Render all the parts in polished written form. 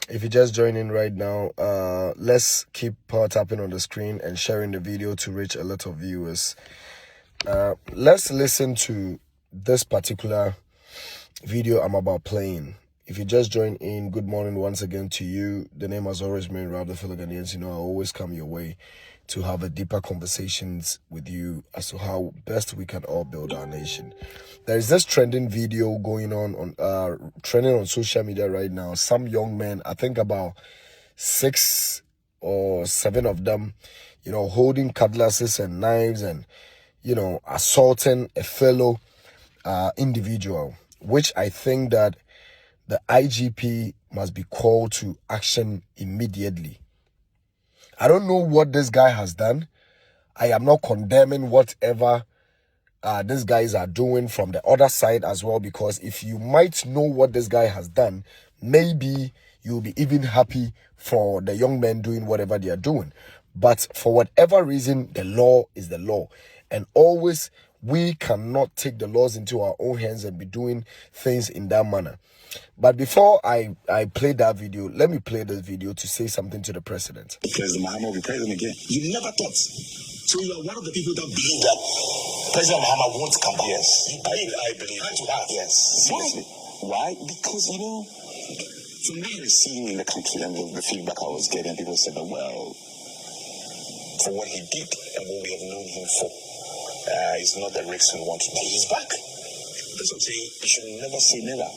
If you just joined in right now, let's keep power tapping on the screen and sharing the video to reach a lot of viewers. Let's listen to this particular video I'm about playing. If you just joined in, good morning once again to you. The name has always been DeFelloGhanaians. You know, I always come your way to have a deeper conversations with you as to how best we can all build our nation. There is this trending video going on trending on social media right now. Some young men, I think about 6 or 7 of them, you know, holding cutlasses and knives and, you know, assaulting a fellow individual, which I think that the IGP must be called to action immediately. I don't know what this guy has done. I am not condemning whatever these guys are doing from the other side as well, because if you might know what this guy has done, maybe you'll be even happy for the young men doing whatever they are doing. But for whatever reason, the law is the law. And always, we cannot take the laws into our own hands and be doing things in that manner. But before I play that video, let me play this video to say something to the president. President Mahama will be president again. You never thought. So you are one of the people that believe that President Mahama won't come back. Yes. I believe that. Yes. Seriously. Why? Because, you know, from what I was seeing in the country and the feedback I was getting, people said that, well, for what he did and what we have known him for, it's not the risks we want to take. He's back. That's what I'm saying. You should never say never.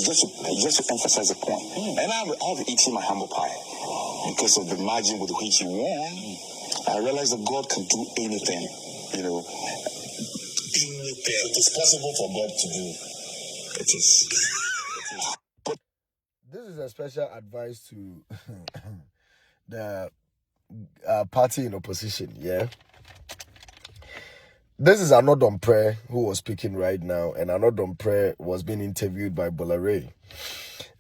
Just to emphasize the point. And I've eaten my humble pie because of the margin with which he won. I realized that God can do anything, you know. It is possible for God to do. It is. This is a special advice to the party in opposition, yeah? This is Anodom Prayer who was speaking right now, and Anodom Prayer was being interviewed by Bolare.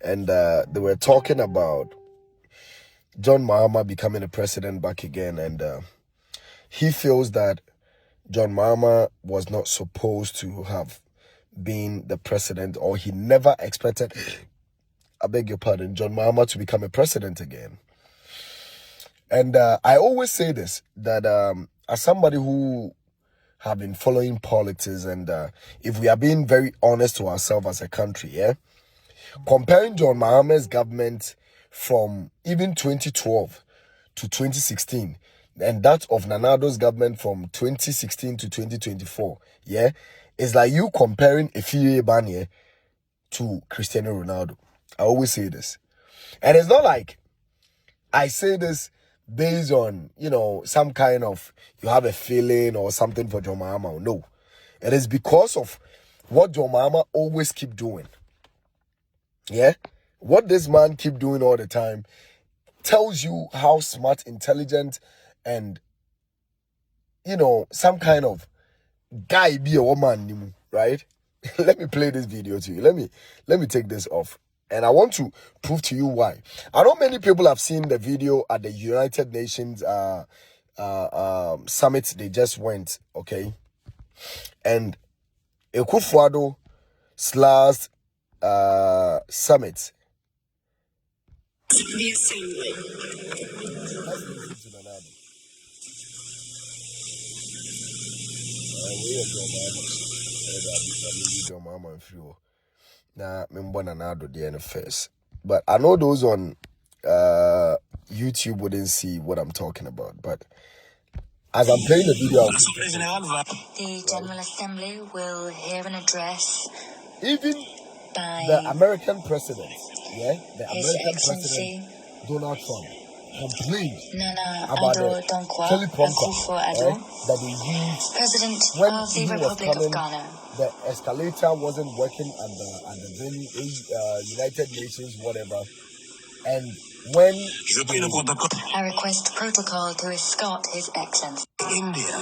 And they were talking about John Mahama becoming a president back again, and he feels that John Mahama was not supposed to have been the president, or he never expected, I beg your pardon, John Mahama to become a president again. And I always say this, that as somebody who have been following politics, and if we are being very honest to ourselves as a country, yeah, comparing John Mahama's government from even 2012 to 2016, and that of Nana Ado's government from 2016 to 2024, yeah, it's like you comparing Efie Banye to Cristiano Ronaldo. I always say this, and it's not like I say this based on, you know, some kind of, you have a feeling or something for John Mahama. No. It is because of what John Mahama always keep doing. Yeah? What this man keep doing all the time tells you how smart, intelligent, and, you know, some kind of guy be a woman, right? Let me play this video to you. Let me take this off. And I want to prove to you why. I know many people have seen the video at the United Nations summit they just went, okay? And Ekufuado / summit. The assembly. Let's listen to Nana Ado. John Mahama and Frio. Nah, member Nana Ado the first. But I know those on YouTube wouldn't see what I'm talking about. But as I'm playing the video, the General Assembly will hear an address even by the American president, yeah, the His American Excellency president Donald Trump complained Nana about Ado the Donkwa teleprompter Akufo-Addo, that they used President when of the he was Republic coming. of Ghana. The escalator wasn't working at the United Nations, whatever. And when I request protocol to escort His Excellency. India.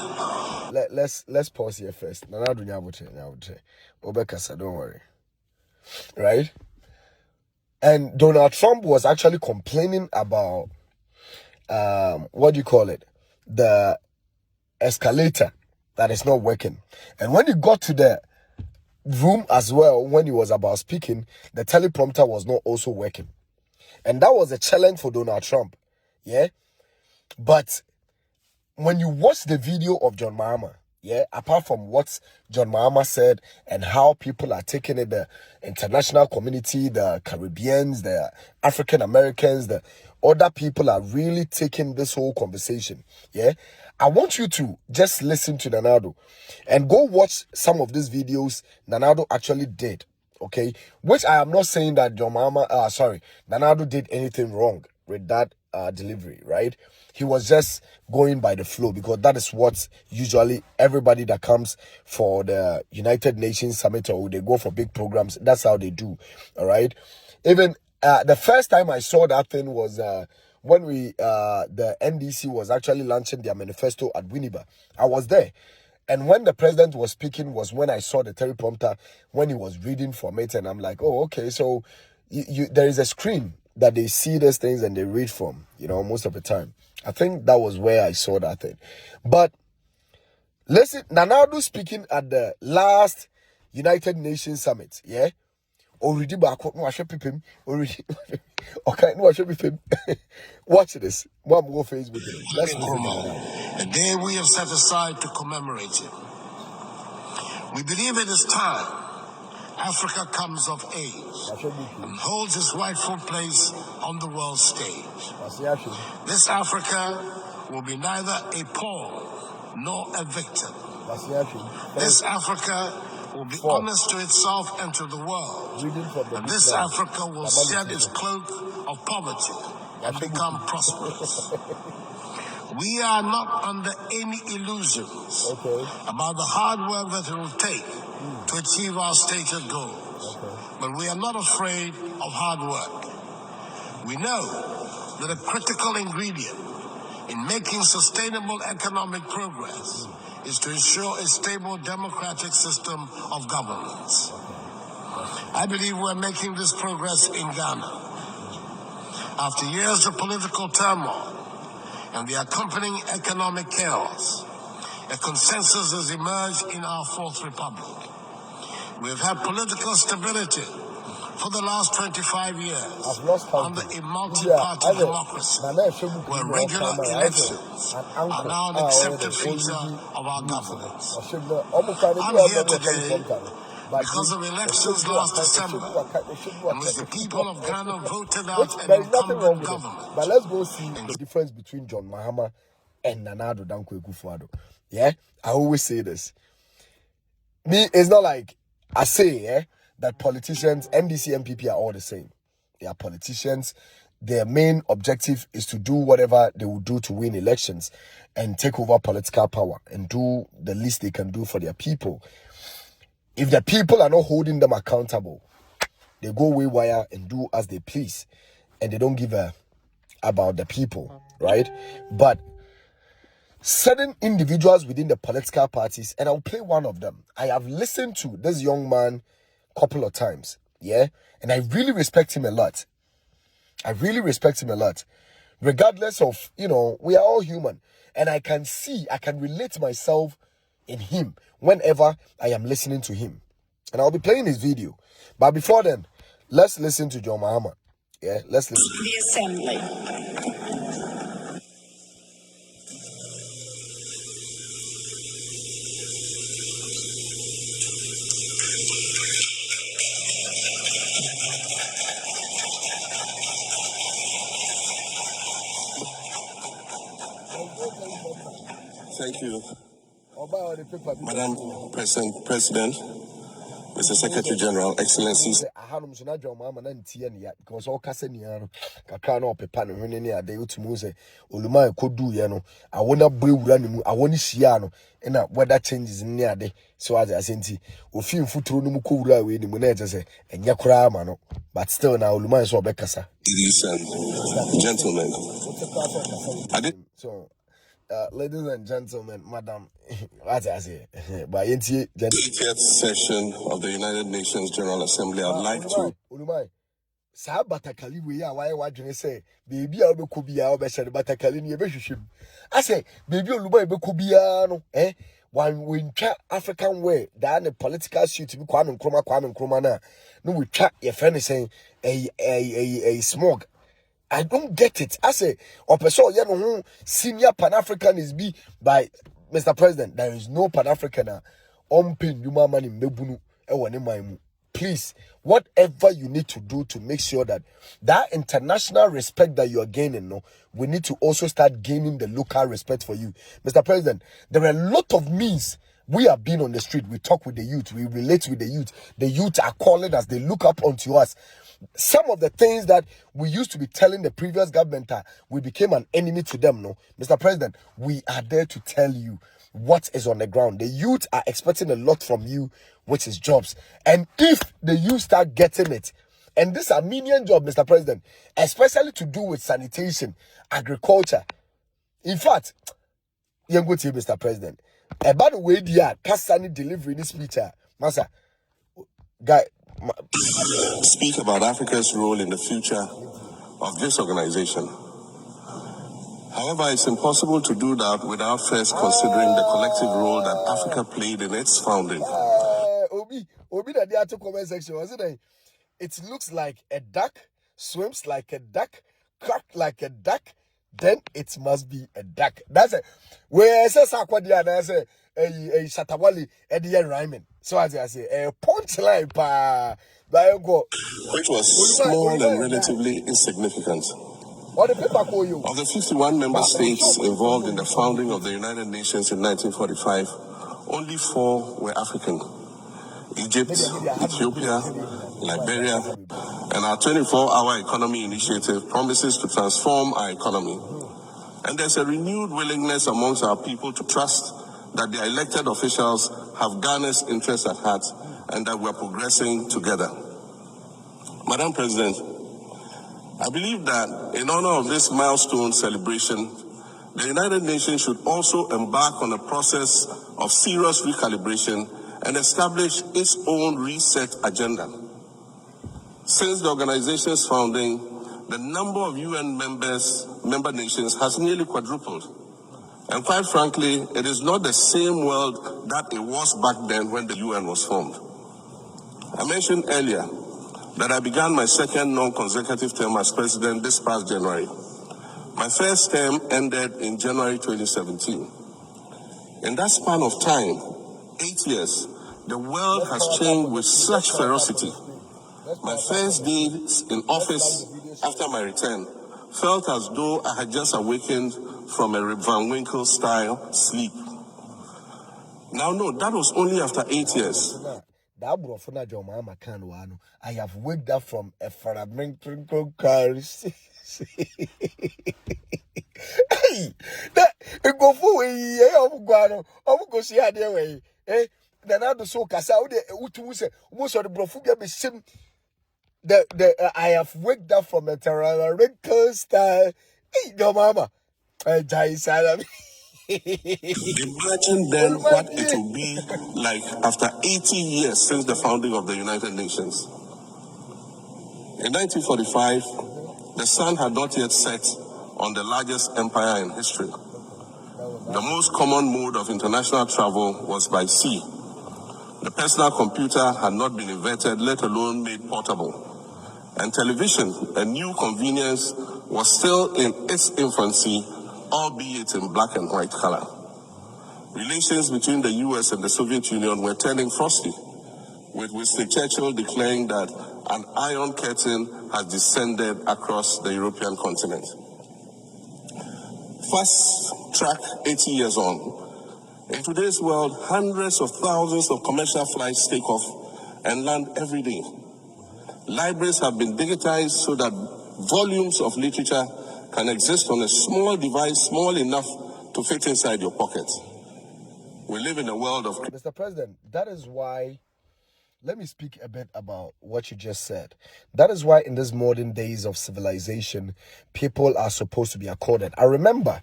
let's pause here first. Nana do nyabuche. Obekasa, don't worry. Right? And Donald Trump was actually complaining about what do you call it? The escalator that is not working. And when he got to room as well, when he was about speaking, the teleprompter was not also working. And that was a challenge for Donald Trump. Yeah. But when you watch the video of John Mahama, yeah, apart from what John Mahama said and how people are taking it, the international community, the Caribbeans, the African Americans, the other people are really taking this whole conversation. Yeah. I want you to just listen to Nanado and go watch some of these videos Nanado actually did. Okay. Which I am not saying that Nanado did anything wrong with that delivery, right? He was just going by the flow, because that is what usually everybody that comes for the United Nations Summit, or they go for big programs, that's how they do. All right. Even the first time I saw that thing was when the NDC was actually launching their manifesto at Winneba. I was there. And when the president was speaking was when I saw the teleprompter, when he was reading from it, and I'm like, oh, okay, so there is a screen that they see these things and they read from, most of the time. I think that was where I saw that thing. But listen, Nanado speaking at the last United Nations Summit, yeah? Already back, already okay, no, I should be film. Watch this. One more Facebook. Let's listen to Nanado. A day we have set aside to commemorate it. We believe it is time Africa comes of age and holds its rightful place on the world stage. This Africa will be neither a pawn nor a victim. This Africa will be honest to itself and to the world. And this Africa will shed its cloak of poverty and become prosperous. We are not under any illusions about the hard work that it will take to achieve our stated goals. But we are not afraid of hard work. We know that a critical ingredient in making sustainable economic progress is to ensure a stable democratic system of governance. I believe we're making this progress in Ghana. After years of political turmoil and the accompanying economic chaos, a consensus has emerged in our Fourth Republic. We have had political stability for the last 25 years under a multi-party democracy, where regular elections are now an accepted feature of our governance. I'm here today because of elections last December, in which the people of Ghana voted out an incumbent government. But let's go see the difference between John Mahama and Nanado Dankwa Akufo-Addo. Yeah, I always say this. It's not like I say, that politicians, NDC and MPP are all the same. They are politicians. Their main objective is to do whatever they will do to win elections and take over political power and do the least they can do for their people. If the people are not holding them accountable, they go waywire and do as they please, and they don't give a about the people, right? But certain individuals within the political parties, and I'll play one of them. I have listened to this young man a couple of times, yeah? And I really respect him a lot. I really respect him a lot. Regardless of, we are all human. And I can relate myself in him whenever I am listening to him. And I'll be playing his video. But before then, let's listen to John Mahama. Yeah, let's listen. The Assembly. Thank you, Madam President, Mr. Secretary General, Excellencies. Weather changes in near day. So as I say, we feel futuro no mukura we ni munete say enya kura ma no. But still now Oluma is obekasa. Ladies and gentlemen, ladies and gentlemen, madam, what I say, by 80th session of the United Nations General Assembly, I'd like to. Oluma, sa batakali we ya why wadwene say baby a obekobia obehye batakali ni ebehwehwem. I say baby Oluma ebekobia no when we chat African way, that a political suit to be Kwame Nkrumah na. No, we chat your friend is saying a smog. I don't get it. I say, senior Pan-African is be by Mr. President. There is no Pan-African. Please, whatever you need to do to make sure that international respect that you are gaining, no, we need to also start gaining the local respect for you. Mr. President, there are a lot of means. We have been on the street. We talk with the youth. We relate with the youth. The youth are calling us. They look up onto us. Some of the things that we used to be telling the previous government, we became an enemy to them. No, Mr. President, we are there to tell you what is on the ground. The youth are expecting a lot from you, which is jobs. And if the youth start getting it, and this Armenian job, Mr. President, especially to do with sanitation, agriculture. In fact, you go to Mr. President. About the way they are, Kasani delivery in this speech, Masa, guy. Speak about Africa's role in the future of this organization. However, it's impossible to do that without first considering the collective role that Africa played in its founding. Obi, that the article comment section, wasn't it? It looks like a duck, swims like a duck, quacks like a duck, then it must be a duck. That's it. Where says Aquadia, and I say a Shatawali at the end rhyming. So as I say, a punchline, Which was small and relatively insignificant. Or the paper call you. Of the 51 member states involved in the founding of the United Nations in 1945, only 4 were African. Egypt, Ethiopia, Liberia, and our 24-hour economy initiative promises to transform our economy. And there's a renewed willingness amongst our people to trust that the elected officials have Ghana's interests at heart and that we're progressing together. Madam President, I believe that in honor of this milestone celebration, the United Nations should also embark on a process of serious recalibration and establish its own reset agenda. Since the organization's founding, the number of UN member nations has nearly quadrupled. And quite frankly, it is not the same world that it was back then when the UN was formed. I mentioned earlier that I began my second non-consecutive term as president this past January. My first term ended in January 2017. In that span of time, 8 years, the world has changed with such ferocity. My first days in office after my return felt as though I had just awakened from a Rip Van Winkle style sleep. Now, no, that was only after 8 years. I have waked up from a fragmental cars. Hey, that go for go see how they way. Eh, then I do so cast out the most of the brofugia be sim. I have waked up from a terrorising style. Hey, your mama. Imagine then what it will be like after 80 years since the founding of the United Nations. In 1945, the sun had not yet set on the largest empire in history. The most common mode of international travel was by sea. The personal computer had not been invented, let alone made portable. And television, a new convenience, was still in its infancy, albeit in black and white color. Relations between the US and the Soviet Union were turning frosty, with Winston Churchill declaring that an iron curtain has descended across the European continent. Fast track 80 years on. In today's world, hundreds of thousands of commercial flights take off and land every day. Libraries have been digitized so that volumes of literature can exist on a small device, small enough to fit inside your pocket. We live in a world of... Mr. President, that is why, let me speak a bit about what you just said. That is why in these modern days of civilization, people are supposed to be accorded. I remember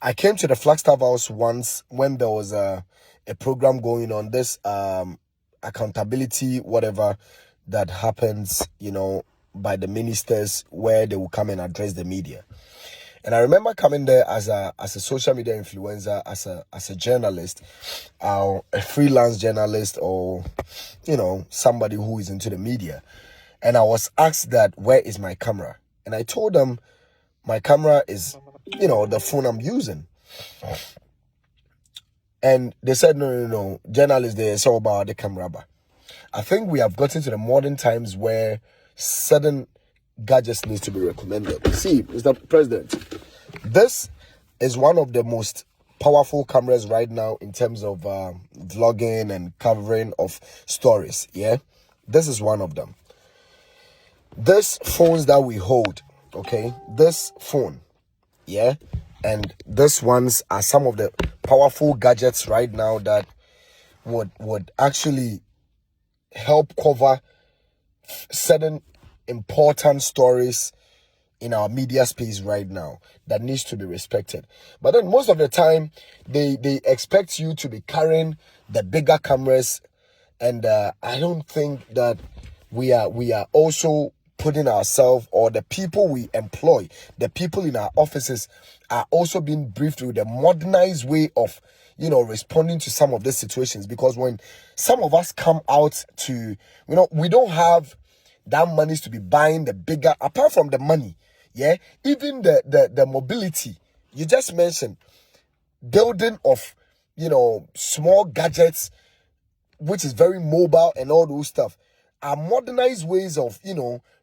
I came to the Flagstaff House once when there was a program going on, this accountability, whatever, that happens, by the ministers, where they will come and address the media. And I remember coming there as a social media influencer, as a journalist, a freelance journalist, or somebody who is into the media. And I was asked that, where is my camera? And I told them my camera is, the phone I'm using. And they said, no. Journalists, it's all about the camera. I think we have gotten to the modern times where certain gadgets needs to be recommended. See, Mr. President, this is one of the most powerful cameras right now in terms of vlogging and covering of stories. Yeah, this is one of them. This phones that we hold, okay, this phone, yeah, and this ones are some of the powerful gadgets right now that would actually help cover certain important stories in our media space right now that needs to be respected. But then most of the time they expect you to be carrying the bigger cameras, and I don't think that we are also putting ourselves, or the people we employ, the people in our offices, are also being briefed with a modernized way of responding to some of these situations. Because when some of us come out to, we don't have that money to be buying the bigger, apart from the money, yeah, even the mobility. You just mentioned building of, small gadgets, which is very mobile and all those stuff, are modernized ways of,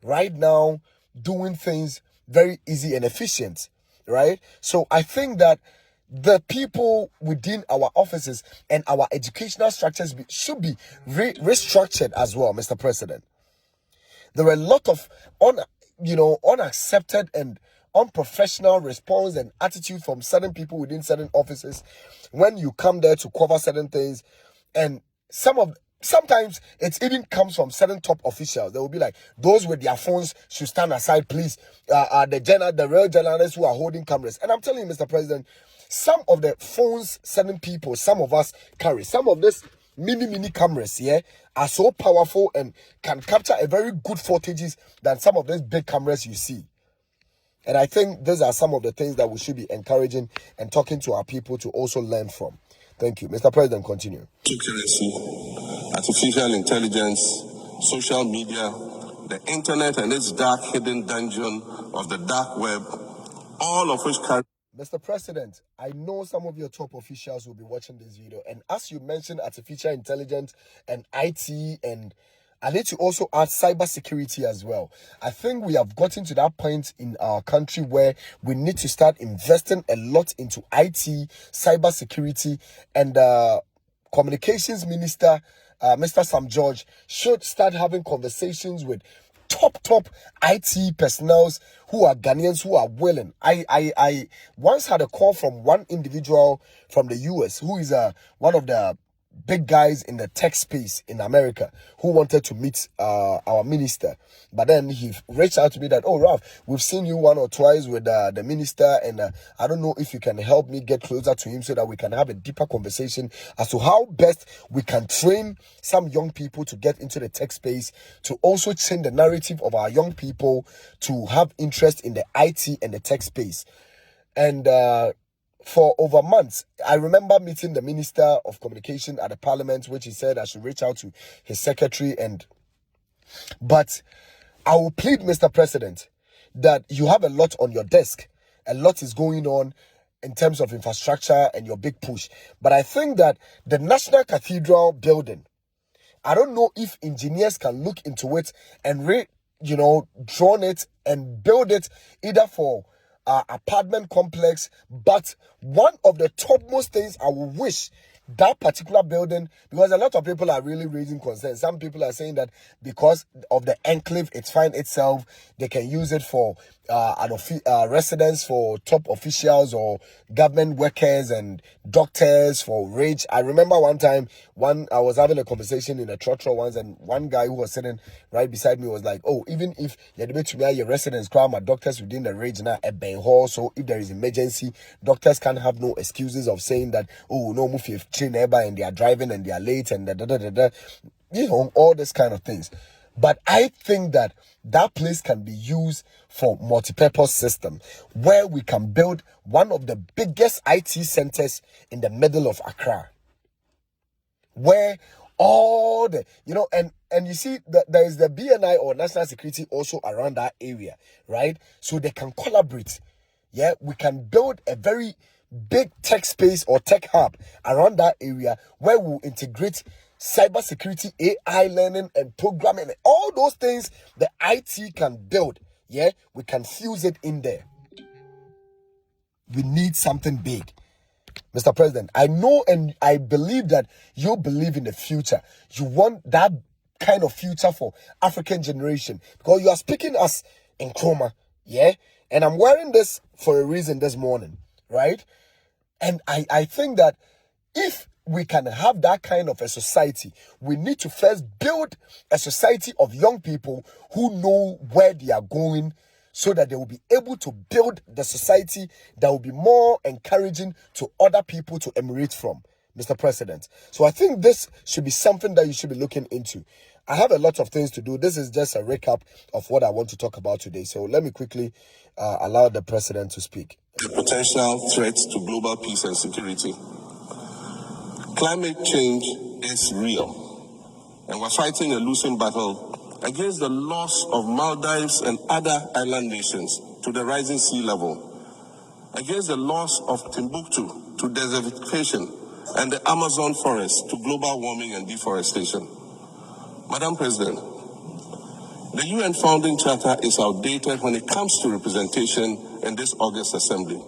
right now doing things very easy and efficient, right? So I think that the people within our offices and our educational structures should be restructured as well, Mr. President. There were a lot of unaccepted and unprofessional response and attitude from certain people within certain offices when you come there to cover certain things, and sometimes it even comes from certain top officials. They will be like, those with their phones should stand aside, please. The real journalists who are holding cameras. And I'm telling you, Mr. President, some of the phones certain people, some of us carry, some of this mini cameras, yeah, are so powerful and can capture a very good footages than some of these big cameras you see. And I think these are some of the things that we should be encouraging and talking to our people to also learn from. Thank you. Mr. President, continue. Artificial intelligence, social media, the internet and its dark hidden dungeon of the dark web, all of which carry... Mr. President, I know some of your top officials will be watching this video, and as you mentioned artificial intelligence and IT, and I need to also add cybersecurity as well. I think we have gotten to that point in our country where we need to start investing a lot into IT, cybersecurity, and communications minister, Mr. Sam George, should start having conversations with top IT personnel who are Ghanaians, who are willing. I once had a call from one individual from the US who is one of the big guys in the tech space in America, who wanted to meet our minister. But then he reached out to me that, oh, Ralph, we've seen you one or twice with the minister, and I don't know if you can help me get closer to him so that we can have a deeper conversation as to how best we can train some young people to get into the tech space, to also change the narrative of our young people to have interest in the IT and the tech space. And for over months, I remember meeting the Minister of Communication at the Parliament, which he said I should reach out to his secretary. But I will plead, Mr. President, that you have a lot on your desk. A lot is going on in terms of infrastructure and your big push. But I think that the National Cathedral building, I don't know if engineers can look into it and drawn it and build it either for apartment complex, but one of the topmost things I would wish that particular building, because a lot of people are really raising concerns. Some people are saying that because of the enclave, it's fine itself, they can use it for residence for top officials or government workers and doctors for rage. I remember one time, I was having a conversation in a trotro once, and one guy who was sitting right beside me was like, oh, even if you're able to your residence crowd, my doctors within the rage now at Ben Hall, so if there is emergency, doctors can't have no excuses of saying that, oh, no, move your train neighbor and they are driving and they are late and all this kind of things. But I think that that place can be used for multi-purpose system where we can build one of the biggest IT centers in the middle of Accra, where all the, and you see that there is the BNI or national security also around that area, right? So they can collaborate. Yeah, we can build a very big tech space or tech hub around that area where we'll integrate cybersecurity, AI learning and programming, and all those things the IT can build. Yeah, we can fuse it in there. We need something big. Mr. President, I know and I believe that you believe in the future. You want that kind of future for African generation because you are speaking as Nkrumah, yeah? And I'm wearing this for a reason this morning, right? And I think that if we can have that kind of a society, we need to first build a society of young people who know where they are going so that they will be able to build the society that will be more encouraging to other people to emanate from, Mr. President. So I think this should be something that you should be looking into. I have a lot of things to do. This is just a recap of what I want to talk about today. So let me quickly allow the president to speak. The potential threat to global peace and security. Climate change is real, and we're fighting a losing battle against the loss of Maldives and other island nations to the rising sea level, against the loss of Timbuktu to desertification and the Amazon forest to global warming and deforestation. Madam President, the UN Founding Charter is outdated when it comes to representation in this August Assembly.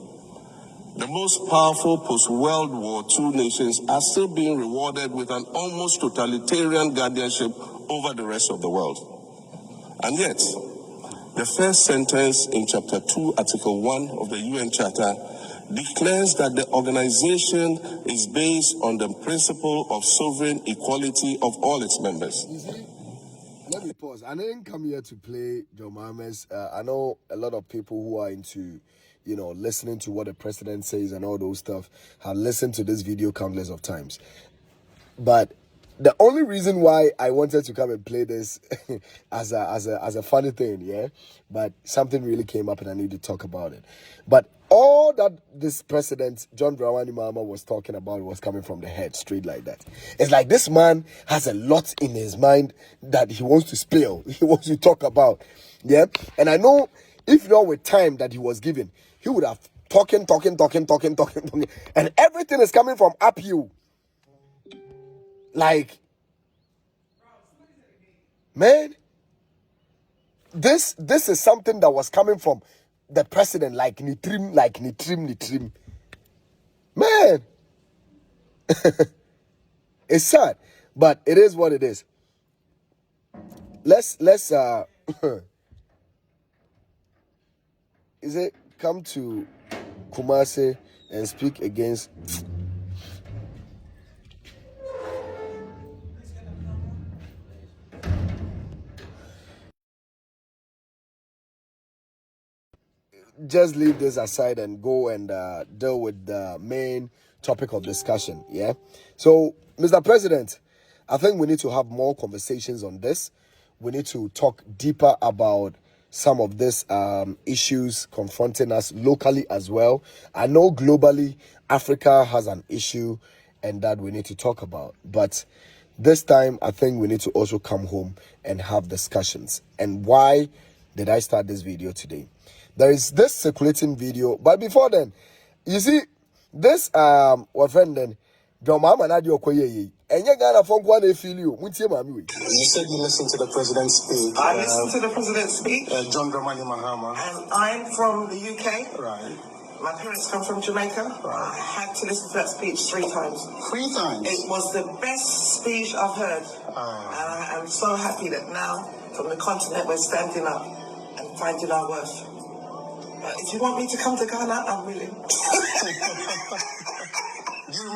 The most powerful post-World War II nations are still being rewarded with an almost totalitarian guardianship over the rest of the world. And yet, the first sentence in Chapter 2, Article 1 of the UN Charter declares that the organization is based on the principle of sovereign equality of all its members. Let me pause. I didn't come here to play John Mahama's. I know a lot of people who are into, listening to what the president says and all those stuff have listened to this video countless of times. But the only reason why I wanted to come and play this as a funny thing, yeah, but something really came up and I need to talk about it. But all that this president, John Dramani Mahama, was talking about was coming from the head, straight like that. It's like this man has a lot in his mind that he wants to spill, he wants to talk about, yeah. And I know if not with time that he was given, he would have talking, and everything is coming from up you. Like, man, this is something that was coming from the president, like Nitrim. Man, it's sad, but it is what it is. Let's is it come to Kumasi and speak against just leave this aside and go and deal with the main topic of discussion. Yeah. So, Mr. President, I think we need to have more conversations on this. We need to talk deeper about some of these issues confronting us locally as well. I know globally, Africa has an issue and that we need to talk about. But this time, I think we need to also come home and have discussions. And why did I start this video today? There is this circulating video, but before then, you see, this, what friend then, John Mahama na di okoye and you got a phone call they feel you. You said you listened to the president's speech. I listened to the president's speech. John Dramani Mahama. And I'm from the UK. Right. My parents come from Jamaica. Right. I had to listen to that speech 3 times. 3 times? It was the best speech I've heard. And I'm so happy that now, from the continent, we're standing up and finding our worth. If you want me to come to Ghana, I'm willing. Do you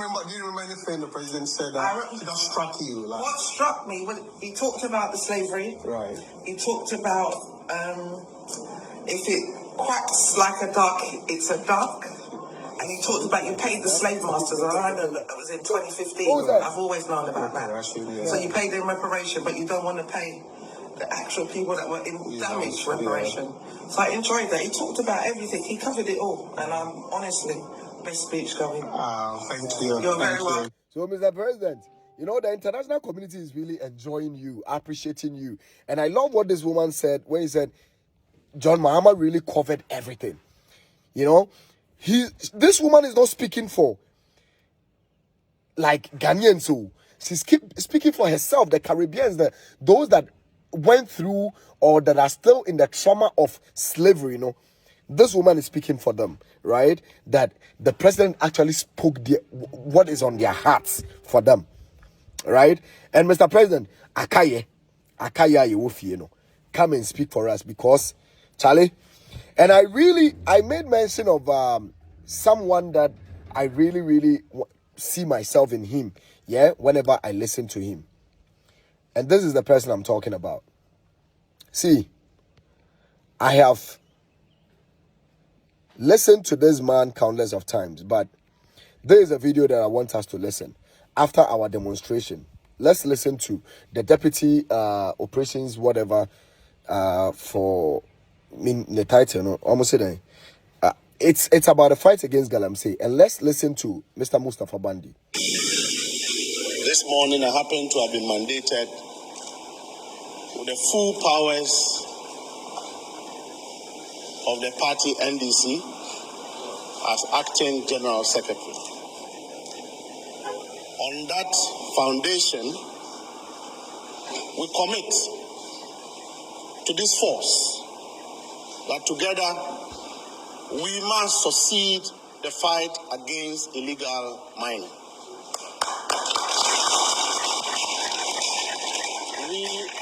remember anything the president said that struck you? Like? What struck me, he talked about the slavery. Right. He talked about if it quacks like a duck, it's a duck. And he talked about you paid the slave masters. And I know that was in 2015. I've always known about that. So you paid them reparation, but you don't want to pay the actual people that were in damage reparation. So I enjoyed that. He talked about everything. He covered it all. And honestly, best speech going. Thank you. You're very welcome. So, Mr. President, you know, the international community is really enjoying you, appreciating you. And I love what this woman said when he said, John Mahama really covered everything. You know, this woman is not speaking for like Ghanaians. So she's speaking for herself, the Caribbeans, those that went through or that are still in the trauma of slavery. You know, this woman is speaking for them, right? That the president actually spoke what is on their hearts for them, right? And Mr. President, Akaye, you know, come and speak for us because, Charlie, and I made mention of someone that I really see myself in him, yeah, whenever I listen to him. And this is the person I'm talking about. See, I have listened to this man countless of times, but there is a video that I want us to listen after our demonstration. Let's listen to the deputy operations whatever for the title, no, almost saying it's about a fight against galamsey, and let's listen to Mr. Mustafa Bandi. This morning I happen to have been mandated with the full powers of the party NDC as acting general secretary. On that foundation, we commit to this force that together we must succeed the fight against illegal mining.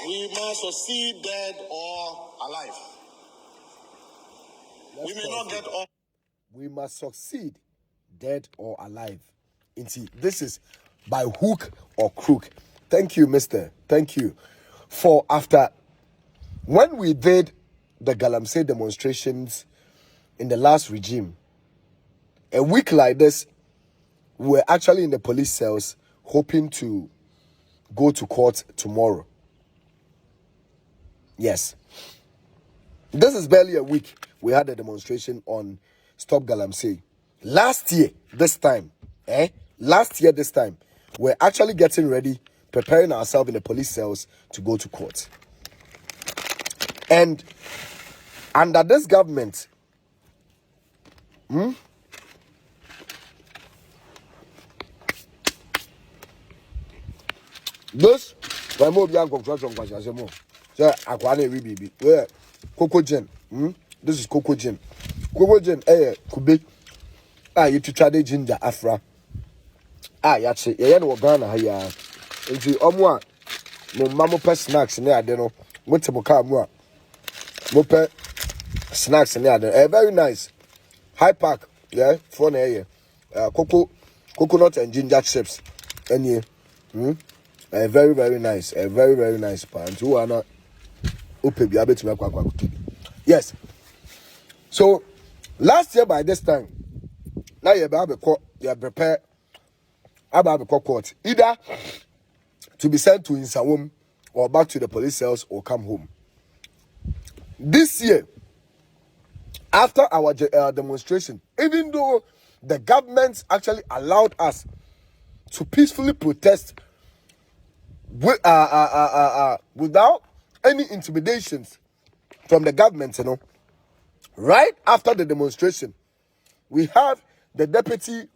We must succeed dead or alive. We may not get off. We must succeed dead or alive. This is by hook or crook. Thank you, mister. Thank you. For after when we did the galamsey demonstrations in the last regime, a week like this, we were actually in the police cells hoping to go to court tomorrow. Yes. This is barely a week. We had a demonstration on Stop Galamsey. Last year, this time, we're actually getting ready, preparing ourselves in the police cells to go to court. And under this government, this Coco Gin. This is Coco Gin. Coco Gin, kube. You to try the ginger afra. Yachi, no Ghana here. Into omwa, no mamma snacks in there, no. What's a boca more? Mope snacks in there. Very nice. High Park, yeah, phone here. Coconut and ginger chips. And yeah, very nice. Very nice pan. Who are not. Yes. So last year by this time, now you have prepared about court either to be sent to Insawum or back to the police cells or come home. This year, after our demonstration, even though the government actually allowed us to peacefully protest without any intimidations from the government, you know, right after the demonstration, we have the deputy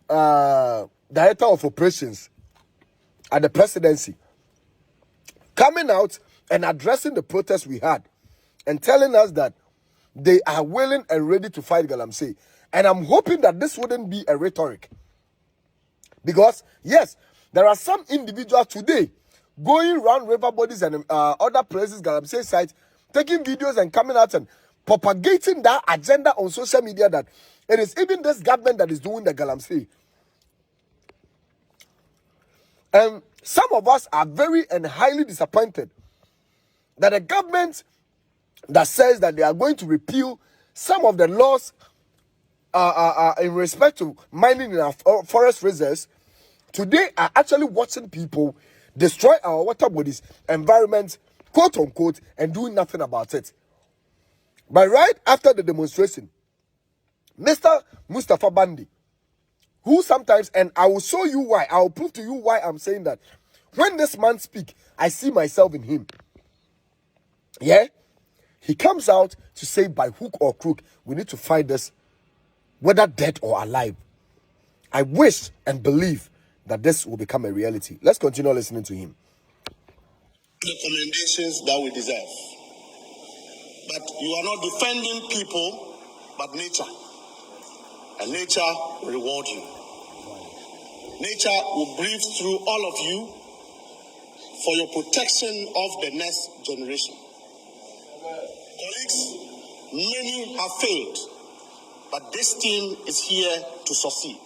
director of operations at the presidency coming out and addressing the protest we had and telling us that they are willing and ready to fight galamsey. And I'm hoping that this wouldn't be a rhetoric. Because, yes, there are some individuals today going around river bodies and other places, galamsey sites, taking videos and coming out and propagating that agenda on social media that it is even this government that is doing the galamsey. And some of us are very and highly disappointed that the government that says that they are going to repeal some of the laws in respect to mining in our forest reserves, today are actually watching people destroy our water bodies, environment, quote unquote, and doing nothing about it. But right after the demonstration, Mr. Mustafa Bandi, who sometimes, and I will show you why, I will prove to you why I'm saying that. When this man speaks, I see myself in him. Yeah? He comes out to say by hook or crook, we need to fight this, whether dead or alive. I wish and believe that this will become a reality. Let's continue listening to him. The commendations that we deserve. But you are not defending people, but nature. And nature will reward you. Nature will breathe through all of you for your protection of the next generation. Colleagues, many have failed, but this team is here to succeed.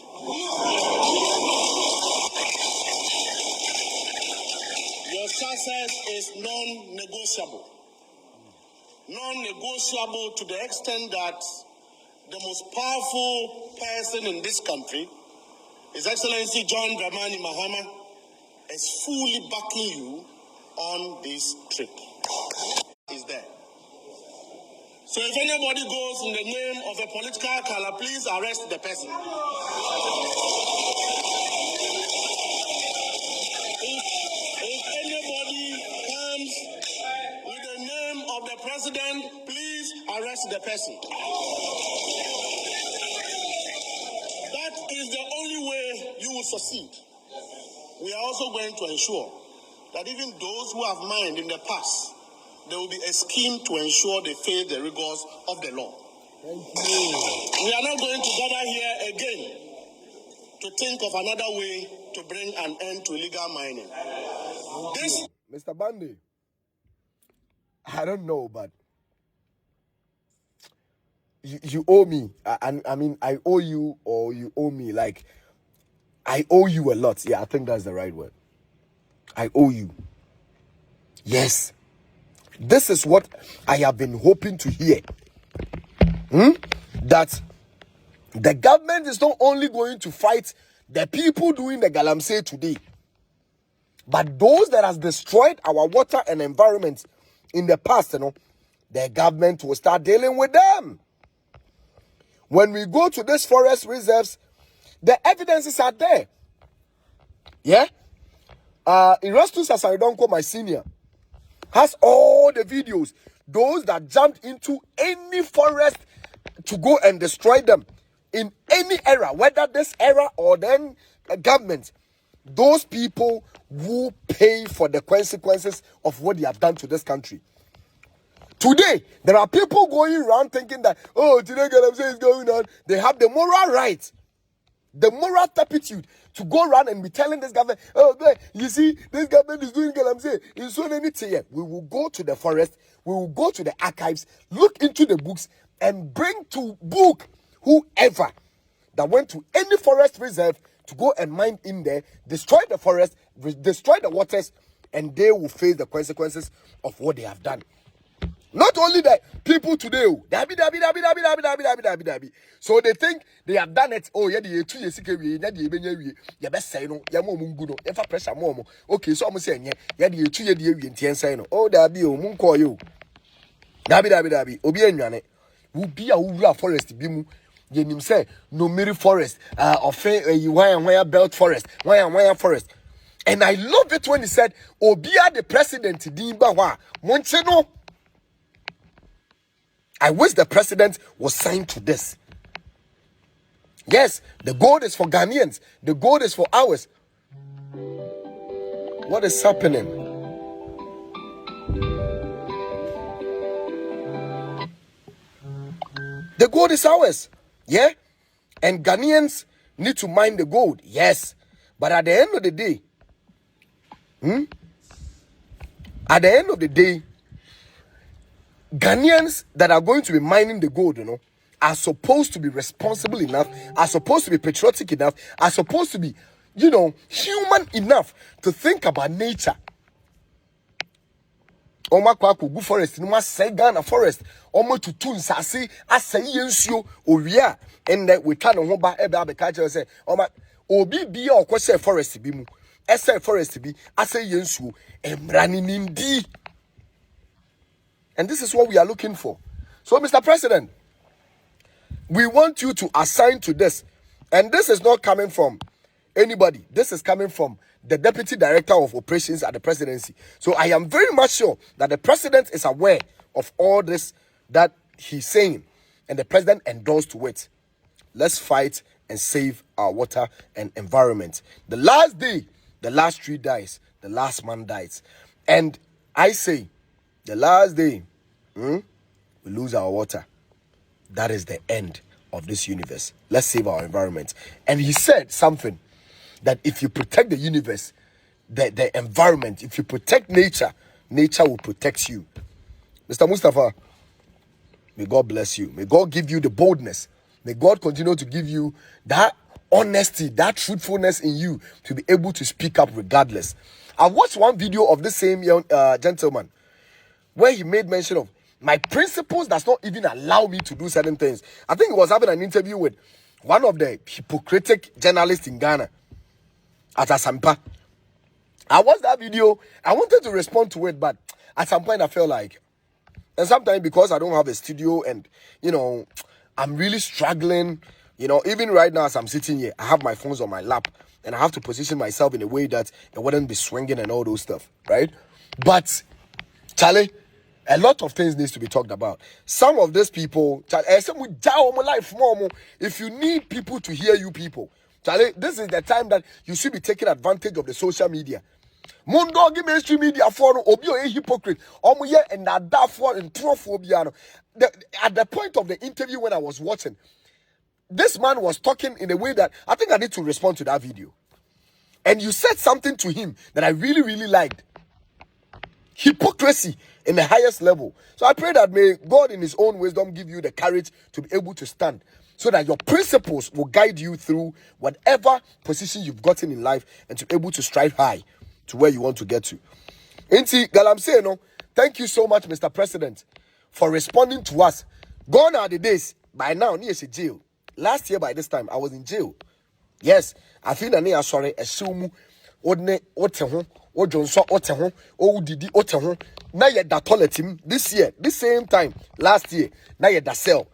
Your success is non-negotiable. Non-negotiable to the extent that the most powerful person in this country, His Excellency John Dramani Mahama, is fully backing you on this trip. Is there. So if anybody goes in the name of a political color, please arrest the person. If anybody comes with the name of the president, please arrest the person. That is the only way you will succeed. We are also going to ensure that even those who have mined in the past, there will be a scheme to ensure they face the rigors of the law. Thank you. We are not going to gather here again to think of another way to bring an end to illegal mining. This, Mr. Bandi, I don't know, but you owe me. I mean, I owe you, or you owe me. Like, I owe you a lot. Yeah, I think that's the right word. I owe you. Yes. This is what I have been hoping to hear. That the government is not only going to fight the people doing the galamsey today, but those that has destroyed our water and environment in the past, the government will start dealing with them. When we go to these forest reserves, the evidences are there. Yeah? Erastus Asaridonko, my senior, has all the videos. Those that jumped into any forest to go and destroy them in any era, whether this era or then government, those people will pay for the consequences of what they have done to this country. Today, there are people going around thinking that, oh, today galamsey is going on. They have the moral right, the moral turpitude to go around and be telling this government, oh, you see, this government is doing galamsey. It's so many things. We will go to the forest, we will go to the archives, look into the books, and bring to book whoever that went to any forest reserve to go and mine in there, destroy the forest, destroy the waters, and they will face the consequences of what they have done. Not only that, people today, so they think they have done it. Oh, yeah, the 2 years ago, you best say no, Yamunguno, if I pressure more. Okay, so I'm saying, yeah, the 2 years ago, oh, there be a moon call you. Dabi, Obian, will be a forest bimu. Yenim say, no mirror forest, you wire belt forest, wire forest. And I love it when he said, Obia the president, Dimba, Moncheno. I wish the president was signed to this. Yes, the gold is for Ghanaians. The gold is for ours. What is happening? The gold is ours. Yeah? And Ghanaians need to mine the gold. Yes. But at the end of the day, Ghanaians that are going to be mining the gold, are supposed to be responsible enough, are supposed to be patriotic enough, are supposed to be, human enough to think about nature. Oma kwaku gu forest no say Ghana forest omo tutu nsase asai yensuo owia and we twa no ho ba ebe abeka kire say oma obi bia okose forest bi mu ese forest bi asai yensuo emra ni nimdi And this is what we are looking for. So, Mr. President, we want you to assign to this. And this is not coming from anybody. This is coming from the Deputy Director of Operations at the Presidency. So I am very much sure that the President is aware of all this that he's saying. And the President endorsed to it. Let's fight and save our water and environment. The last day, the last tree dies. The last man dies. And I say, the last day, we lose our water. That is the end of this universe. Let's save our environment. And he said something that if you protect the universe, the environment, if you protect nature, nature will protect you. Mr. Mustafa, may God bless you. May God give you the boldness. May God continue to give you that honesty, that truthfulness in you to be able to speak up regardless. I watched one video of this same young gentleman where he made mention of my principles does not even allow me to do certain things. I think he was having an interview with one of the hypocritic journalists in Ghana at Asampa. I watched that video. I wanted to respond to it, but at some point I felt like, and sometimes because I don't have a studio and, you know, I'm really struggling, you know, even right now as I'm sitting here, I have my phones on my lap and I have to position myself in a way that it wouldn't be swinging and all those stuff, right? But, Charlie, a lot of things needs to be talked about. Some of these people, if you need people to hear you people, Charlie, this is the time that you should be taking advantage of the social media. Mundo give mainstream media for obi a hypocrite. And that for and trophobia. At the point of the interview when I was watching, this man was talking in a way that I think I need to respond to that video. And you said something to him that I really, really liked. Hypocrisy in the highest level. So I pray that may God in his own wisdom give you the courage to be able to stand so that your principles will guide you through whatever position you've gotten in life and to be able to strive high to where you want to get to. Inti galamsey, no, thank you so much, Mr. President, for responding to us. Gone are the days. By now, near jail. Last year by this time, I was in jail. Yes, I feel that near sorry, a sumu, odne, oteho, o Johnson, oteho, o didi, oteho. Now you're that toilet him this year, this same time, last year. Now you're that cell.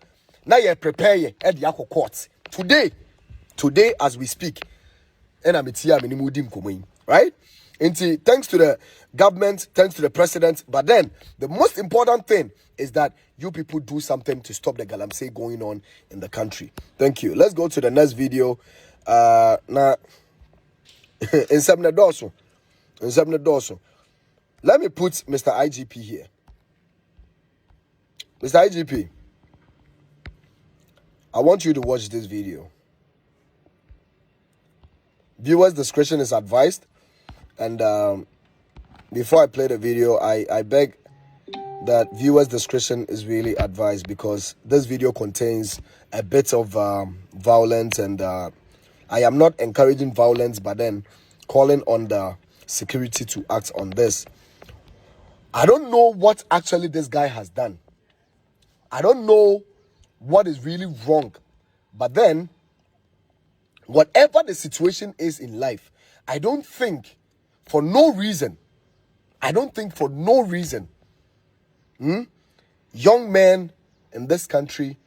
Now you're prepare at the Yako court. Today, as we speak, and I'm here, right? And thanks to the government, thanks to the president. But then the most important thing is that you people do something to stop the galamsey going on in the country. Thank you. Let's go to the next video. Now, in Semnedoso. Let me put Mr. IGP here. Mr. IGP, I want you to watch this video. Viewers' discretion is advised. And before I play the video, I beg that viewers' discretion is really advised because this video contains a bit of violence, and I am not encouraging violence, but then calling on the security to act on this. I don't know what actually this guy has done. I don't know what is really wrong. But then, whatever the situation is in life, I don't think for no reason, young men in this country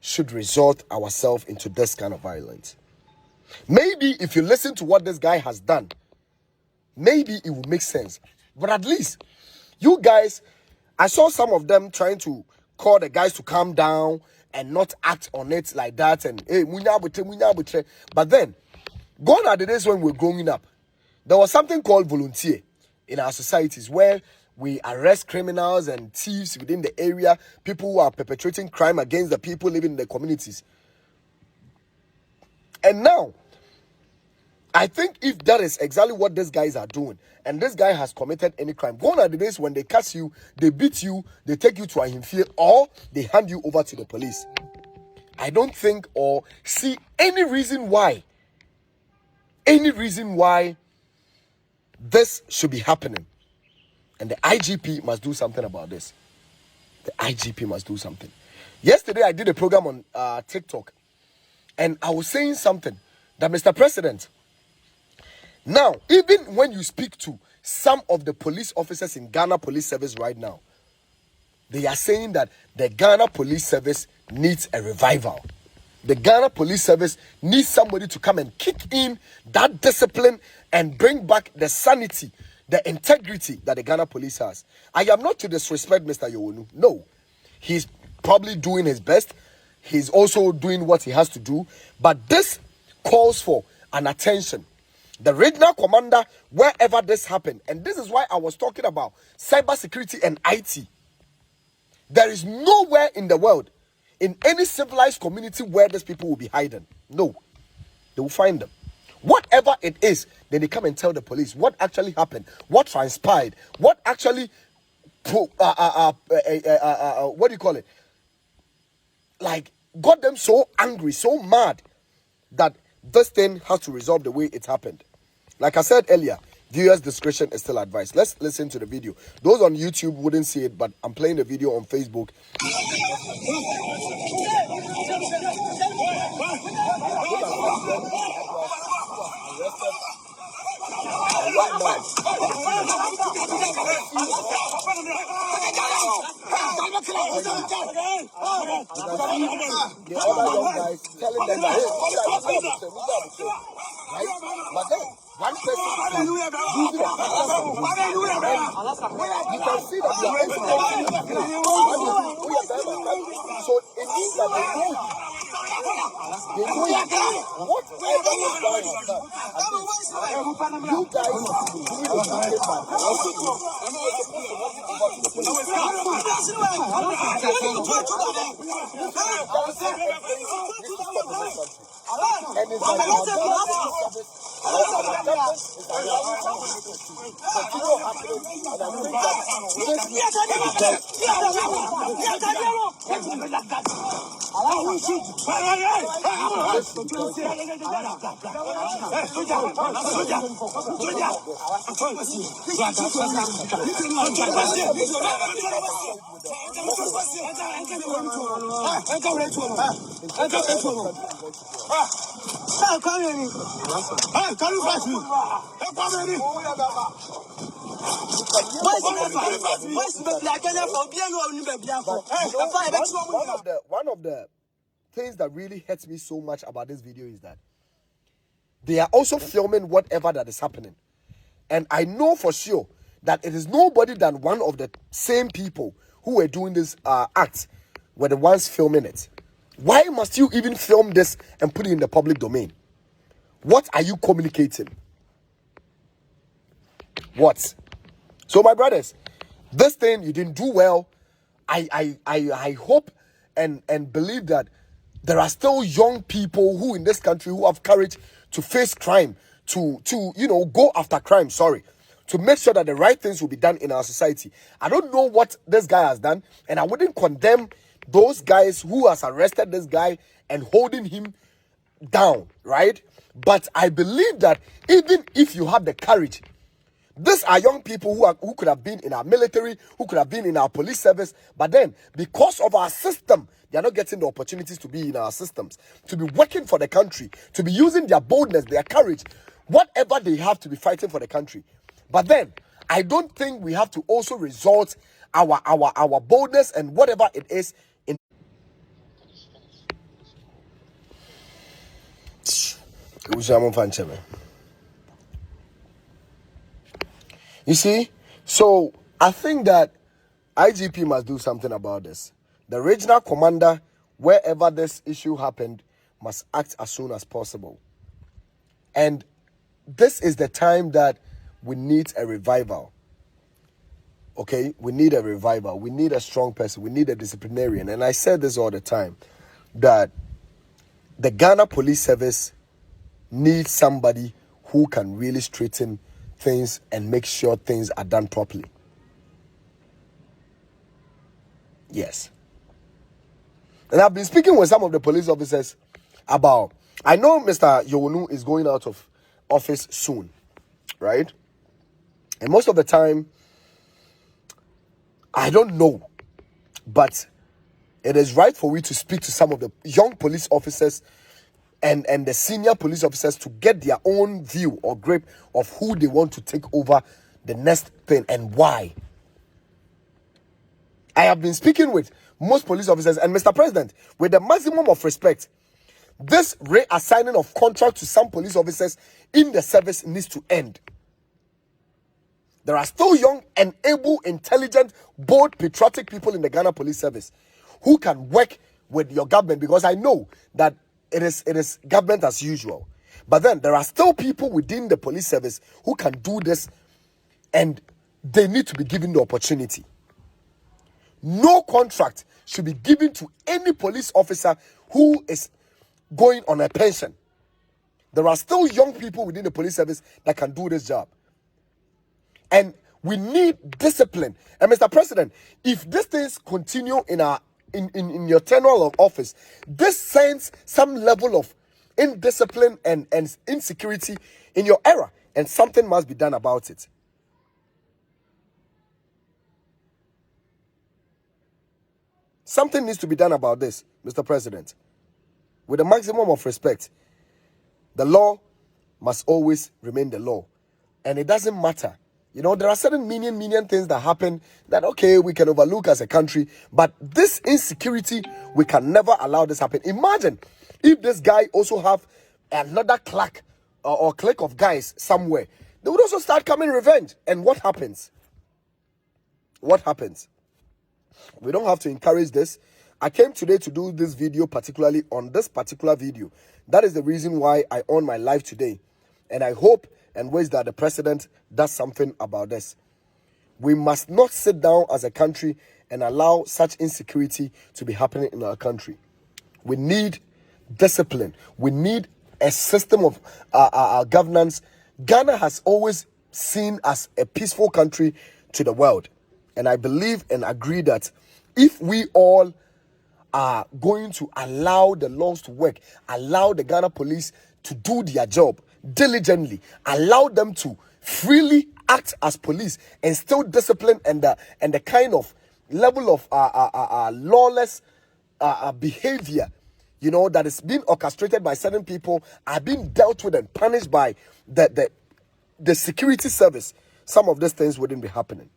should resort ourselves into this kind of violence. Maybe if you listen to what this guy has done, maybe it will make sense. But at least, you guys, I saw some of them trying to call the guys to calm down and not act on it like that. And hey, but then, gone are the days when we're growing up. There was something called volunteer in our societies where we arrest criminals and thieves within the area, people who are perpetrating crime against the people living in the communities. And now, I think if that is exactly what these guys are doing, and this guy has committed any crime, gone are the days when they catch you, they beat you, they take you to a field, or they hand you over to the police. I don't think or see any reason why this should be happening. And the IGP must do something about this. The IGP must do something. Yesterday, I did a program on TikTok, and I was saying something that, Mr. President, now, even when you speak to some of the police officers in Ghana Police Service right now, They are saying that the Ghana Police Service needs a revival. The Ghana Police Service needs somebody to come and kick in that discipline and bring back the sanity, the integrity that the Ghana Police has. I am not to disrespect Mr. Yowonu. No. He's probably doing his best. He's also doing what he has to do. But this calls for an attention. The regional commander, wherever this happened, and this is why I was talking about cybersecurity and IT. There is nowhere in the world, in any civilized community, where these people will be hiding. No. They will find them. Whatever it is, then they come and tell the police what actually happened, what transpired, what actually, what do you call it? Like, got them so angry, so mad, that this thing has to resolve the way it happened. Like I said earlier, viewers' discretion is still advised. Let's listen to the video. Those on YouTube wouldn't see it, but I'm playing the video on Facebook. The other young guys telling them that, hey, right? But then one person is using a platform. You can see that they are experiencing so it means that they know whatever is going on. You guys doing the good thing, but also and it's like one of the things that really hurts me so much about this video is that they are also filming whatever that is happening. And I know for sure that it is nobody than one of the same people who were doing this act were the ones filming it. Why must you even film this and put it in the public domain? What are you communicating? What? So my brothers, this thing you didn't do well. I hope and believe that there are still young people who in this country who have courage to face crime, to go after crime, to make sure that the right things will be done in our society. I don't know what this guy has done, and I wouldn't condemn those guys who has arrested this guy and holding him down, right? But I believe that even if you have the courage, these are young people who could have been in our military, who could have been in our police service, but then because of our system, they are not getting the opportunities to be in our systems, to be working for the country, to be using their boldness, their courage, whatever they have to be fighting for the country. But then I don't think we have to also resort our boldness and whatever it is in. You see, so I think that IGP must do something about this. The regional commander, wherever this issue happened, must act as soon as possible. And this is the time that we need a revival. Okay, we need a revival. We need a strong person. We need a disciplinarian. And I said this all the time, that the Ghana Police Service needs somebody who can really straighten things and make sure things are done properly. Yes. And I've been speaking with some of the police officers about, I know Mr. Yowonu is going out of office soon, right? And most of the time, I don't know, but it is right for we to speak to some of the young police officers and the senior police officers to get their own view or grip of who they want to take over the next thing and why. I have been speaking with most police officers, and Mr. President, with the maximum of respect, this reassigning of contract to some police officers in the service needs to end. There are still young and able, intelligent, bold, patriotic people in the Ghana Police Service who can work with your government, because I know that it is government as usual. But then there are still people within the police service who can do this, and they need to be given the opportunity. No contract should be given to any police officer who is going on a pension. There are still young people within the police service that can do this job. And we need discipline. And Mr. President, if these things continue in your tenure of office, this sends some level of indiscipline and insecurity in your era, and something must be done about it. Something needs to be done about this, Mr. President. With the maximum of respect, the law must always remain the law. And it doesn't matter. You know, there are certain minion things that happen that, okay, we can overlook as a country. But this insecurity, we can never allow this happen. Imagine if this guy also have another clerk or clique of guys somewhere. They would also start coming revenge. And what happens? What happens? We don't have to encourage this. I came today to do this video particularly on this particular video. That is the reason why I on my live today. And I hope and wish that the president does something about this. We must not sit down as a country and allow such insecurity to be happening in our country. We need discipline. We need a system of governance. Ghana has always seen as a peaceful country to the world. And I believe and agree that if we all are going to allow the laws to work, allow the Ghana police to do their job diligently, allow them to freely act as police, instill discipline and the kind of level of lawless behavior, you know, that is being orchestrated by certain people, are being dealt with and punished by the security service, some of these things wouldn't be happening.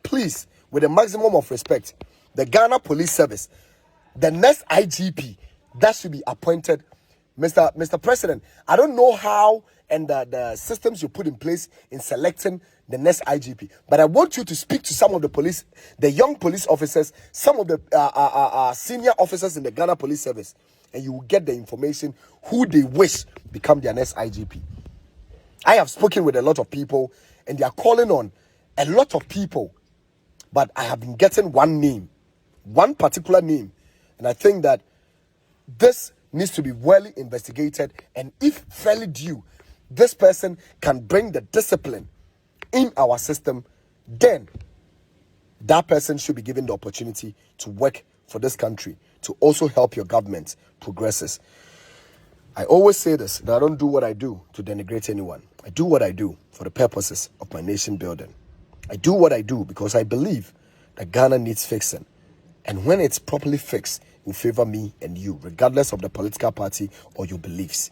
Please, with the maximum of respect, the Ghana Police Service, the next IGP that should be appointed, Mr. President, I don't know how and the systems you put in place in selecting the next IGP, but I want you to speak to some of the young police officers, some of the senior officers in the Ghana Police Service, and you will get the information who they wish become their next IGP. I have spoken with a lot of people, and they are calling on a lot of people, but I have been getting one name, one particular name, and I think that this needs to be well investigated, and if fairly due, this person can bring the discipline in our system, then that person should be given the opportunity to work for this country, to also help your government progresses. I always say this, that I don't do what I do to denigrate anyone. I do what I do for the purposes of my nation building. I do what I do because I believe that Ghana needs fixing. And when it's properly fixed, it will favor me and you, regardless of the political party or your beliefs.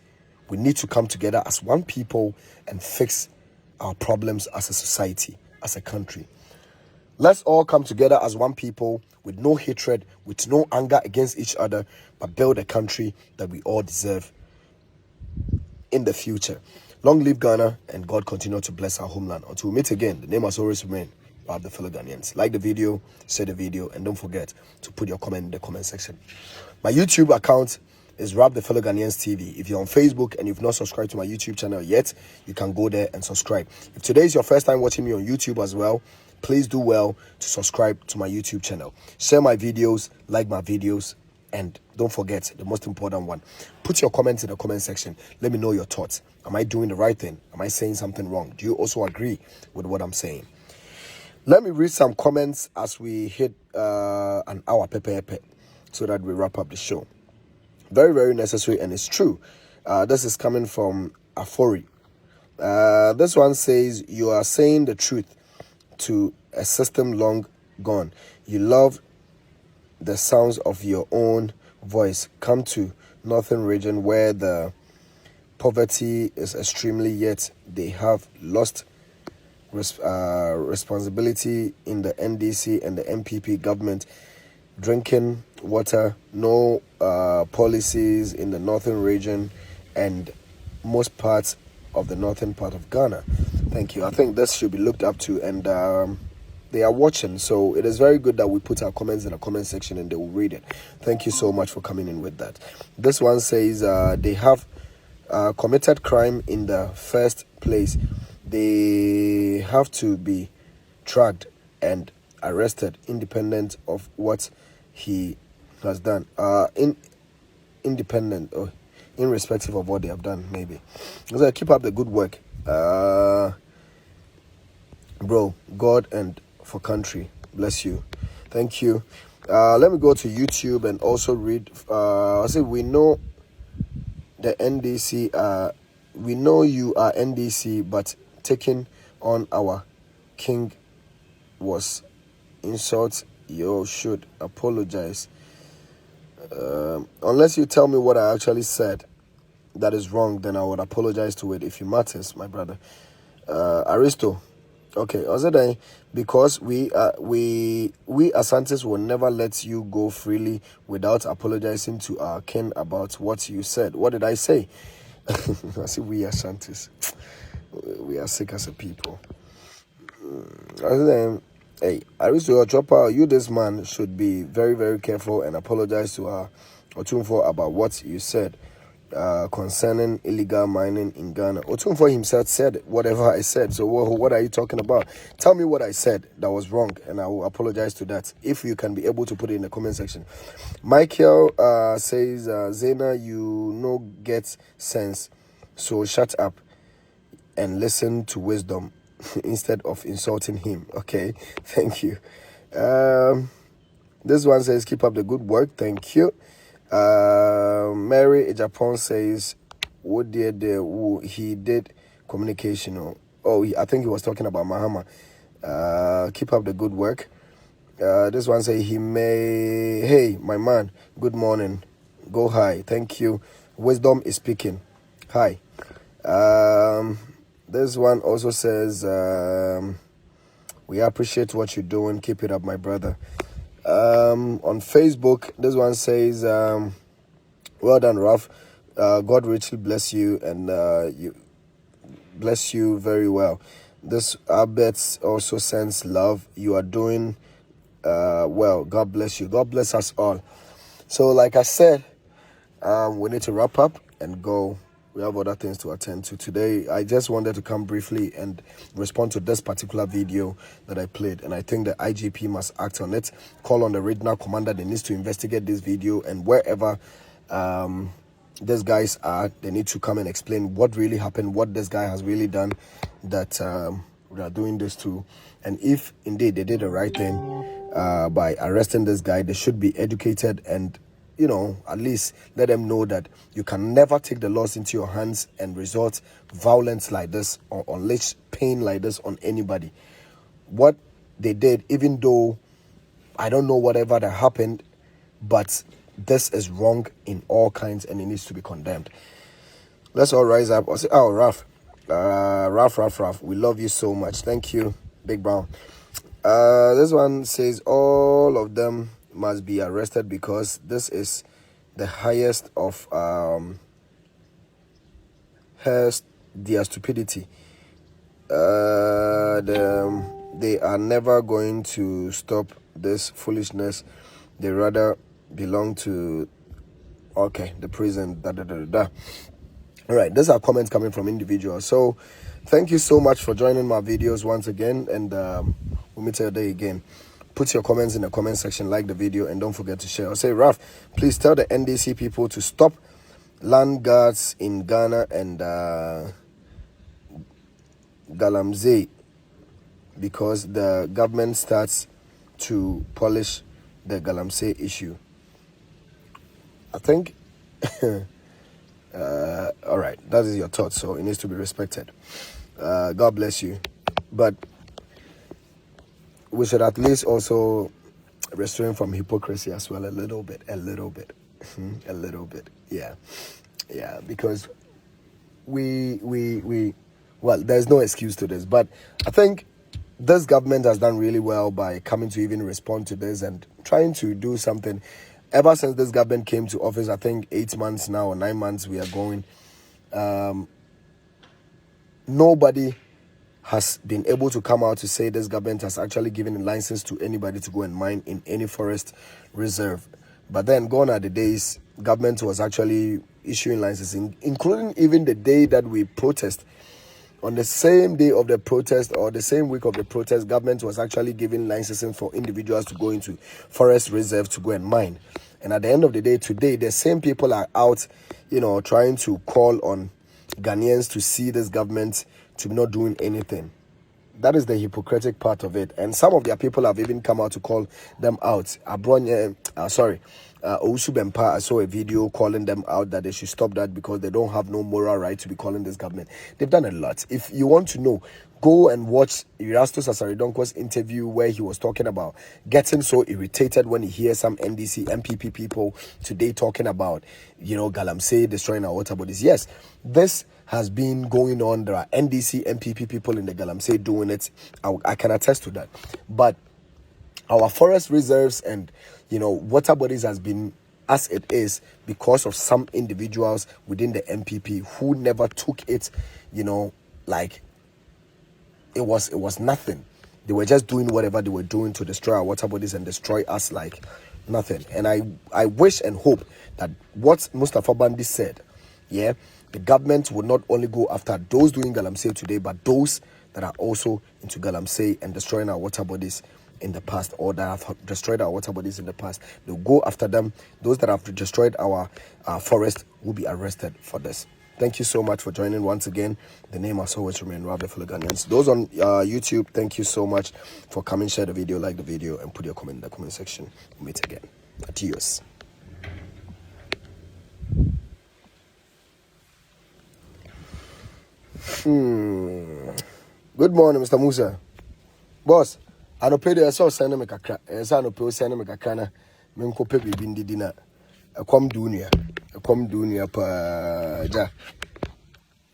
We need to come together as one people and fix our problems as a society, as a country. Let's all come together as one people with no hatred, with no anger against each other, but build a country that we all deserve in the future. Long live Ghana, and God continue to bless our homeland. Until we meet again, the name has always remained Rob the DeFelloGhanaians. Like the video, share the video, and don't forget to put your comment in the comment section. My YouTube account is Rob the DeFelloGhanaians TV. If you're on Facebook and you've not subscribed to my YouTube channel yet, you can go there and subscribe. If today is your first time watching me on YouTube as well, please do well to subscribe to my YouTube channel. Share my videos, like my videos, and don't forget the most important one. Put your comments in the comment section. Let me know your thoughts. Am I doing the right thing? Am I saying something wrong? Do you also agree with what I'm saying? Let me read some comments as we hit an hour so that we wrap up the show. Very, very necessary, and it's true. This is coming from Afori. This one says, you are saying the truth to a system long gone. You love the sounds of your own voice. Come to northern region where the poverty is extremely, yet they have lost responsibility in the NDC and the MPP government, drinking water, no policies in the northern region and most parts of the northern part of Ghana. Thank you. I think this should be looked up to, and they are watching, so it is very good that we put our comments in the comment section and they will read it. Thank you so much for coming in with that. This one says they have committed crime in the first place. They have to be tracked and arrested independent of what he has done. Independent or irrespective of what they have done, maybe. So keep up the good work, bro. God and for country. Bless you. Thank you. Let me go to YouTube and also read. I say we know the NDC. We know you are NDC, but taking on our king was insult. You should apologize. Unless you tell me what I actually said that is wrong, then I would apologize to it if it matters, my brother. Aristo. Okay, also because we Asantes will never let you go freely without apologizing to our king about what you said. What did I say? I see we Asantes. We are sick as a people. Hey, Aristo, Chopper, you this man should be very, very careful and apologize to our Otumfo about what you said concerning illegal mining in Ghana. Otumfo himself said whatever I said. So what are you talking about? Tell me what I said that was wrong, and I will apologize to that. If you can be able to put it in the comment section. Michael says, Zena, you no get sense, so shut up and listen to wisdom instead of insulting him. Okay, thank you. This one says, keep up the good work. Thank you. Mary Japan says, what did he did communication? I think he was talking about Mahama. Keep up the good work. This one say he may. Hey, my man, good morning. Go high. Thank you. Wisdom is speaking. Hi. This one also says, we appreciate what you're doing. Keep it up, my brother. On Facebook, this one says, well done, Ralph. God richly bless you, and you bless you very well. This Abet also sends love. You are doing well. God bless you. God bless us all. So, like I said, we need to wrap up and go. We have other things to attend to today. I just wanted to come briefly and respond to this particular video that I played, and I think the IGP must act on it. Call on the regional commander that needs to investigate this video, and wherever these guys are, they need to come and explain what really happened, what this guy has really done that we are doing this to. And if indeed they did the right thing by arresting this guy, they should be educated and, you know, at least let them know that you can never take the laws into your hands and resort violence like this or unleash pain like this on anybody. What they did, even though I don't know whatever that happened, but this is wrong in all kinds and it needs to be condemned. Let's all rise up. I'll say, oh, Ralph, we love you so much. Thank you, Big Brown. This one says all of them must be arrested because this is the highest of their stupidity. They are never going to stop this foolishness. They rather belong to the prison. All right, these are comments coming from individuals. So thank you so much for joining my videos once again, and we'll meet you day again. Put your comments in the comment section, like the video, and don't forget to share. I'll say, Raf, please tell the NDC people to stop land guards in Ghana and galamsey, because the government starts to polish the galamsey issue. I think, all right, that is your thought, so it needs to be respected. God bless you. But we should at least also restrain from hypocrisy as well, a little bit, yeah, because we well, there's no excuse to this. But I think this government has done really well by coming to even respond to this and trying to do something. Ever since this government came to office, I think 8 months now or 9 months we are going, nobody has been able to come out to say this government has actually given a license to anybody to go and mine in any forest reserve. But then gone are the days government was actually issuing licenses, including even the day that we protest. On the same day of the protest or the same week of the protest, government was actually giving licensing for individuals to go into forest reserve to go and mine. And at the end of the day, today, the same people are out, trying to call on Ghanaians to see this government to be not doing anything. That is the hypocritic part of it. And some of their people have even come out to call them out. Owusu Bempa, I saw a video calling them out that they should stop that because they don't have no moral right to be calling this government. They've done a lot. If you want to know, go and watch Erastus Asaridonko's interview where he was talking about getting so irritated when he hears some NDC, MPP people today talking about, galamsey destroying our water bodies. Yes, this has been going on. There are NDC, MPP people in the galamsey doing it. I can attest to that. But our forest reserves and water bodies has been as it is because of some individuals within the MPP who never took it, like it was nothing. They were just doing whatever they were doing to destroy our water bodies and destroy us like nothing. And I wish and hope that what Mustafa Bandi said, the government would not only go after those doing galamsey today, but those that are also into galamsey and destroying our water bodies in the past, or that have destroyed our water bodies in the past. They'll go after them. Those that have destroyed our forest will be arrested for this. Thank you so much for joining once again. The name has always remained DeFelloGhanaians. Those on YouTube, thank you so much for coming, share the video, like the video, and put your comment in the comment section. We'll meet again. Adios. Good morning, Mr. Musa. Boss, I don't pay the source send me kakra. As I no pay send me kakana. Me ko pay bibi ndi na. Akwam dunia pa ja.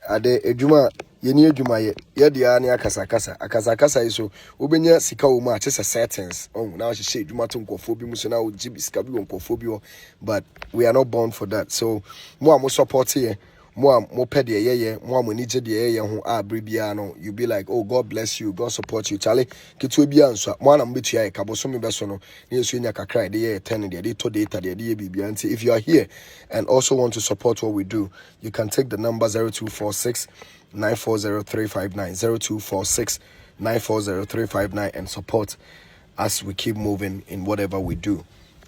Ade ejuma yeni ejuma ye dia ne akasa iso obenya sika wo mu a chese settings. Oh, now she say ejuma to nkofo bi mu so na wo jibi sika bi nkofo bi, but we are not born for that. So mo support here. More pedi ye more money je ye ho bribia no, you be like, oh, God bless you, God support you, Charlie. Kitu bia nso mo na mbetu ya kaboso me beso no ne yesu nya kakra de ye 10 de to data de bibia nti. If you are here and also want to support what we do, you can take the number 0246 940359 0246 940359 and support as we keep moving in whatever we do.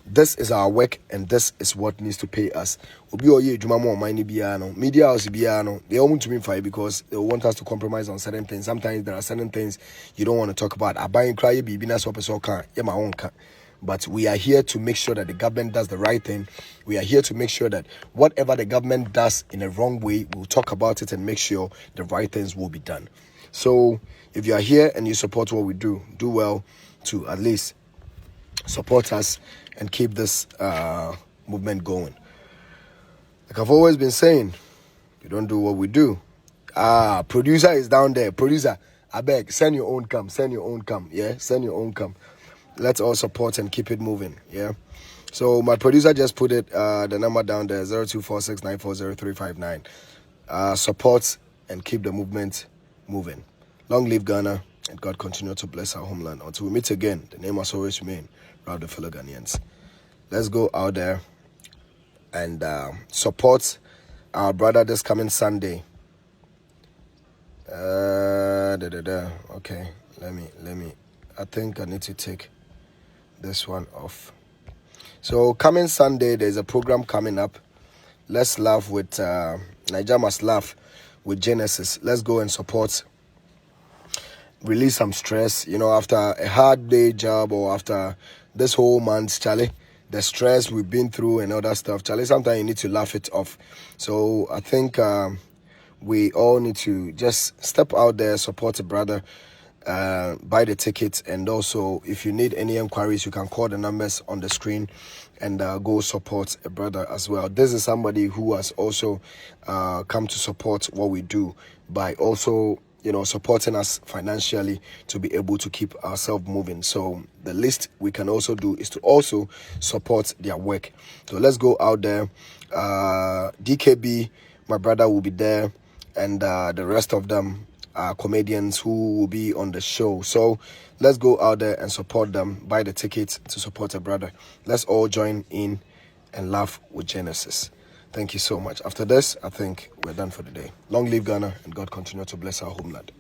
This is our work and this is what needs to pay us. Media house they all want to be fight because they want us to compromise on certain things. Sometimes there are certain things you don't want to talk about. I buy cry my own. But we are here to make sure that the government does the right thing. We are here to make sure that whatever the government does in a wrong way, we'll talk about it and make sure the right things will be done. So if you are here and you support what we do, do well to at least support us and keep this movement going. Like I've always been saying, you don't do what we do. Producer is down there. Producer, I beg, send your own come. Yeah, send your own come. Let's all support and keep it moving. Yeah. So my producer just put it the number down there, 0246 940359. Support and keep the movement moving. Long live Ghana, and God continue to bless our homeland. Until we meet again, the name has always remained DeFelloGhanaians. Let's go out there and support our brother this coming Sunday. Okay, let me. I think I need to take this one off. So coming Sunday, there's a program coming up. Let's laugh with Nigeria Must Laugh with Genesis. Let's go and support. Release some stress, after a hard day job or after this whole month, Charlie, the stress we've been through and all that stuff, Charlie, sometimes you need to laugh it off. So I think we all need to just step out there, support a brother, buy the tickets, and also if you need any inquiries, you can call the numbers on the screen and go support a brother as well. This is somebody who has also come to support what we do by also supporting us financially to be able to keep ourselves moving. So the least we can also do is to also support their work. So let's go out there. DKB, my brother, will be there, and the rest of them are comedians who will be on the show. So let's go out there and support them. Buy the tickets to support a brother. Let's all join in and laugh with Genesis. Thank you so much. After this, I think we're done for the day. Long live Ghana, and God continue to bless our homeland.